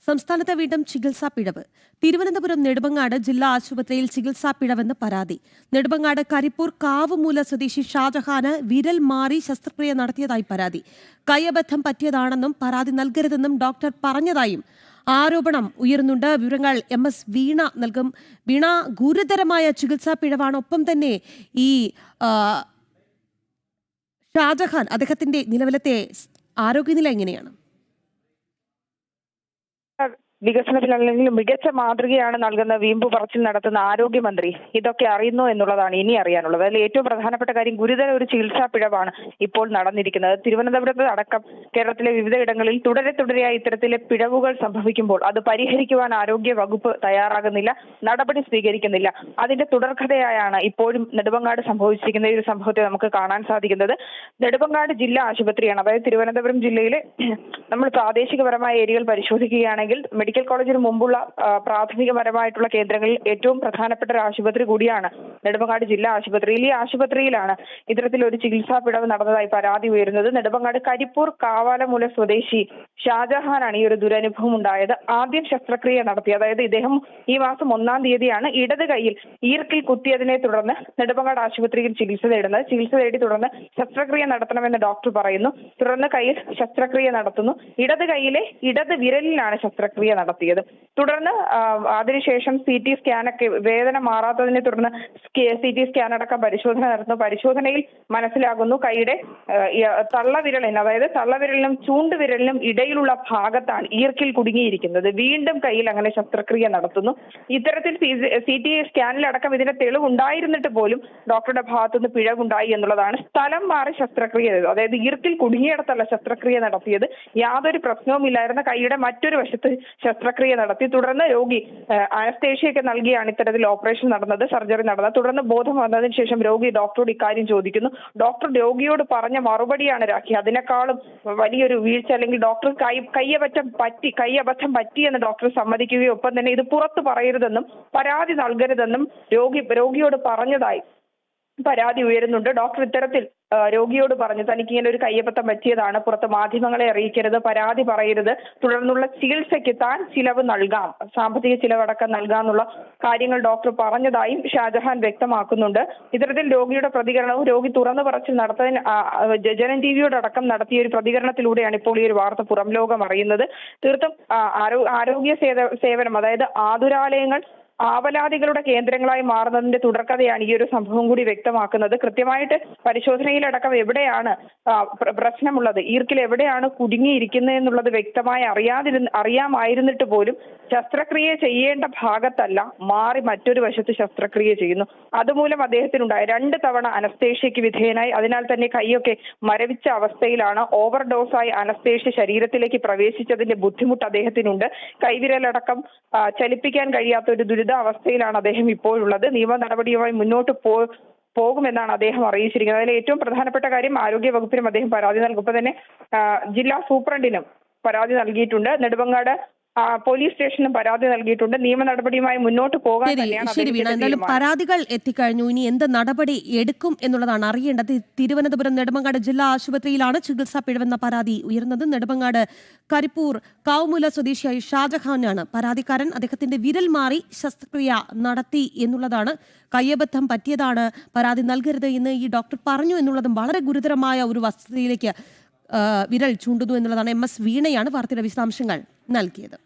സംസ്ഥാനത്തെ വീണ്ടും ചികിത്സാ പിഴവ്. തിരുവനന്തപുരം നെടുമങ്ങാട് ജില്ലാ ആശുപത്രിയിൽ ചികിത്സാ പിഴവെന്ന് പരാതി. നെടുമങ്ങാട് കരിപ്പൂർ കാവുമൂല സ്വദേശി ഷാജഹാന് വിരൽ മാറി ശസ്ത്രക്രിയ നടത്തിയതായി പരാതി. കൈയബദ്ധം പറ്റിയതാണെന്നും പരാതി നൽകരുതെന്നും ഡോക്ടർ പറഞ്ഞതായും ആരോപണം ഉയരുന്നുണ്ട്. വിവരങ്ങൾ MS വീണ നൽകും. വീണ, ഗുരുതരമായ ചികിത്സാ പിഴവാണ്. ഒപ്പം തന്നെ ഈ ഷാജഹാൻ, അദ്ദേഹത്തിന്റെ നിലവിലത്തെ ആരോഗ്യനില എങ്ങനെയാണ്? വികസനത്തിലല്ലെങ്കിൽ മികച്ച മാതൃകയാണ് നൽകുന്ന വീമ്പു പറച്ചിൽ നടത്തുന്ന ആരോഗ്യമന്ത്രി ഇതൊക്കെ അറിയുന്നു എന്നുള്ളതാണ് ഇനി അറിയാനുള്ളത്. അതിൽ ഏറ്റവും പ്രധാനപ്പെട്ട കാര്യം ഗുരുതര ഒരു ചികിത്സാ പിഴവാണ് ഇപ്പോൾ നടന്നിരിക്കുന്നത്. തിരുവനന്തപുരത്ത് അടക്കം കേരളത്തിലെ വിവിധയിടങ്ങളിൽ തുടരെയായി ഇത്തരത്തിലെ പിഴവുകൾ സംഭവിക്കുമ്പോൾ അത് പരിഹരിക്കുവാൻ ആരോഗ്യ വകുപ്പ് തയ്യാറാകുന്നില്ല, നടപടി സ്വീകരിക്കുന്നില്ല. അതിന്റെ തുടർക്കഥയായാണ് ഇപ്പോഴും നെടുമങ്ങാട് സംഭവിച്ചിരിക്കുന്ന ഈ ഒരു സംഭവത്തെ നമുക്ക് കാണാൻ സാധിക്കുന്നത്. നെടുമങ്ങാട് ജില്ലാ ആശുപത്രിയാണ്, അതായത് തിരുവനന്തപുരം ജില്ലയിലെ നമ്മൾ പ്രാദേശികപരമായ ഏരിയകൾ പരിശോധിക്കുകയാണെങ്കിൽ മെഡിക്കൽ കോളേജിന് മുമ്പുള്ള പ്രാഥമികപരമായിട്ടുള്ള കേന്ദ്രങ്ങളിൽ ഏറ്റവും പ്രധാനപ്പെട്ട ഒരു ആശുപത്രി കൂടിയാണ് നെടുമങ്ങാട് ജില്ലാ ആശുപത്രിയിൽ. ഈ ആശുപത്രിയിലാണ് ഇത്തരത്തിലൊരു ചികിത്സാ പിഴവ് നടന്നതായി പരാതി ഉയരുന്നത്. നെടുമങ്ങാട് കരിപ്പൂർ കാവാലമൂല സ്വദേശി ഷാജഹാനാണ് ഈ ഒരു ദുരനുഭവം ഉണ്ടായത്. ആദ്യം ശസ്ത്രക്രിയ നടത്തി, അതായത് ഇദ്ദേഹം ഈ മാസം 1-ാം തീയതിയാണ് ഇടത് കൈയിൽ ഈർക്കിൽ കുത്തിയതിനെ തുടർന്ന് നെടുമങ്ങാട് ആശുപത്രിയിൽ ചികിത്സ തേടി തുടർന്ന് ശസ്ത്രക്രിയ നടത്തണമെന്ന് ഡോക്ടർ പറയുന്നു. തുടർന്ന് കയ്യിൽ ശസ്ത്രക്രിയ നടത്തുന്നു. ഇടത് കൈയിലെ ഇടത് വിരലിലാണ് ശസ്ത്രക്രിയ നടത്തിയത്. തുടർന്ന് അതിനുശേഷം CT സ്കാനൊക്കെ, വേദന മാറാത്തതിനെ തുടർന്ന് CT സ്കാൻ അടക്കം പരിശോധന നടത്തുന്നു. പരിശോധനയിൽ മനസ്സിലാകുന്നു കൈയുടെ തള്ളവിരലിന്, അതായത് തള്ളവിരലിനും ചൂണ്ടുവിരലിനും ഇടയിലുള്ള ഭാഗത്താണ് ഈർക്കിൽ കുടുങ്ങിയിരിക്കുന്നത്. വീണ്ടും കയ്യിൽ അങ്ങനെ ശസ്ത്രക്രിയ നടത്തുന്നു. ഇത്തരത്തിൽ CT സ്കാനിലടക്കം ഇതിന്റെ തെളിവുണ്ടായിരുന്നിട്ട് പോലും ഡോക്ടറുടെ ഭാഗത്തുനിന്ന് പിഴവുണ്ടായി എന്നുള്ളതാണ്. സ്ഥലം മാറി ശസ്ത്രക്രിയ ചെയ്തു, അതായത് ഈർക്കിൽ കുടുങ്ങിയിടത്തല്ല ശസ്ത്രക്രിയ നടത്തിയത്. യാതൊരു പ്രശ്നവുമില്ലായിരുന്ന കൈയുടെ മറ്റൊരു വശത്ത് ശസ്ത്രക്രിയ നടത്തി. തുടർന്ന് രോഗി അനസ്തേഷ്യയൊക്കെ നൽകിയാണ് ഇത്തരത്തിൽ ഓപ്പറേഷൻ നടന്നത്, സർജറി നടന്നത്. തുടർന്ന് ബോധം വന്നതിന് ശേഷം രോഗി ഡോക്ടറോട് ഇക്കാര്യം ചോദിക്കുന്നു. ഡോക്ടർ രോഗിയോട് പറഞ്ഞ മറുപടിയാണ് രാഖി. അതിനേക്കാളും വലിയൊരു വീഴ്ച, അല്ലെങ്കിൽ ഡോക്ടർ കൈയബദ്ധം പറ്റിയെന്ന് ഡോക്ടർ സമ്മതിക്കുകയും ഒപ്പം തന്നെ ഇത് പുറത്തു പറയരുതെന്നും പരാതി നൽകരുതെന്നും രോഗിയോട് പറഞ്ഞതായി പരാതി ഉയരുന്നുണ്ട്. ഡോക്ടർ ഇത്തരത്തിൽ രോഗിയോട് പറഞ്ഞു, തനിക്ക് ഇങ്ങനെ ഒരു കയ്യബദ്ധം പറ്റിയതാണ്, പുറത്ത് മാധ്യമങ്ങളെ അറിയിക്കരുത്, പരാതി പറയരുത്, തുടർന്നുള്ള ചികിത്സയ്ക്ക് താൻ ചിലവ് നൽകാം, സാമ്പത്തിക ചിലവടക്കം നൽകാമെന്നുള്ള കാര്യങ്ങൾ ഡോക്ടർ പറഞ്ഞതായും ഷാജഹാൻ വ്യക്തമാക്കുന്നുണ്ട്. ഇത്തരത്തിൽ രോഗിയുടെ പ്രതികരണവും രോഗി തുറന്നു പറച്ചിൽ നടത്താൻ ജനം TVയോടക്കം നടത്തിയ ഒരു പ്രതികരണത്തിലൂടെയാണ് ഇപ്പോൾ ഈ ഒരു വാർത്ത പുറം ലോകം അറിയുന്നത്. തീർത്തും ആരോഗ്യ സേവനം, അതായത് ആതുരാലയങ്ങൾ ആവലാതികളുടെ കേന്ദ്രങ്ങളായി മാറുന്നതിന്റെ തുടർക്കഥയാണ് ഈ ഒരു സംഭവം കൂടി വ്യക്തമാക്കുന്നത്. കൃത്യമായിട്ട് പരിശോധനയിലടക്കം എവിടെയാണ് പ്രശ്നമുള്ളത്, ഈർക്കിൽ എവിടെയാണ് കുടുങ്ങിയിരിക്കുന്നത് എന്നുള്ളത് വ്യക്തമായി അറിയാമായിരുന്നിട്ട് പോലും ശസ്ത്രക്രിയ ചെയ്യേണ്ട ഭാഗത്തല്ല മാറി മറ്റൊരു വശത്ത് ശസ്ത്രക്രിയ ചെയ്യുന്നു. അതുമൂലം അദ്ദേഹത്തിനുണ്ടായ 2 തവണ അനസ്തേഷ്യയ്ക്ക് വിധേയനായി. അതിനാൽ തന്നെ കൈയൊക്കെ മരവിച്ച അവസ്ഥയിലാണ്. ഓവർഡോസായി അനസ്തേഷ്യ ശരീരത്തിലേക്ക് പ്രവേശിച്ചതിന്റെ ബുദ്ധിമുട്ട് അദ്ദേഹത്തിനുണ്ട്. കൈവിരലടക്കം ചലിപ്പിക്കാൻ കഴിയാത്ത ഒരു ദുരിതാവസ്ഥയിലാണ് അദ്ദേഹം ഇപ്പോഴുള്ളത്. നിയമ നടപടിയുമായി മുന്നോട്ട് പോകുമെന്നാണ് അദ്ദേഹം അറിയിച്ചിരിക്കുന്നത്. അതിൽ ഏറ്റവും പ്രധാനപ്പെട്ട കാര്യം ആരോഗ്യ വകുപ്പിനും അദ്ദേഹം പരാതി നൽകും. ഒപ്പം തന്നെ ജില്ലാ സൂപ്രണ്ടിനും പരാതി നൽകിയിട്ടുണ്ട്. നെടുമങ്ങാട് പോലീസ് സ്റ്റേഷനും പരാതി നൽകിയിട്ടുണ്ട്. നിയമ നടപടിയുമായി മുന്നോട്ട് പോകാൻ തന്നെയാണ്. പരാതികൾ എത്തിക്കഴിഞ്ഞു, ഇനി എന്ത് നടപടി എടുക്കും എന്നുള്ളതാണ് അറിയേണ്ടത്. തിരുവനന്തപുരം നെടുമങ്ങാട് ജില്ലാ ആശുപത്രിയിലാണ് ചികിത്സാ പിഴവെന്ന പരാതി ഉയർന്നത്. നെടുമങ്ങാട് കരിപ്പൂർ കാവുമൂല സ്വദേശിയായ ഷാജഹാനാണ് പരാതിക്കാരൻ. അദ്ദേഹത്തിന്റെ വിരൽ മാറി ശസ്ത്രക്രിയ നടത്തി എന്നുള്ളതാണ്, കയ്യബദ്ധം പറ്റിയതാണ്, പരാതി നൽകരുത് എന്ന് ഈ ഡോക്ടർ പറഞ്ഞു എന്നുള്ളതും വളരെ ഗുരുതരമായ ഒരു വസ്തുതയിലേക്ക് വിരൽ ചൂണ്ടുന്നു എന്നുള്ളതാണ്. MS വീണയാണ് വാർത്തയുടെ വിശദാംശങ്ങൾ നൽകിയത്.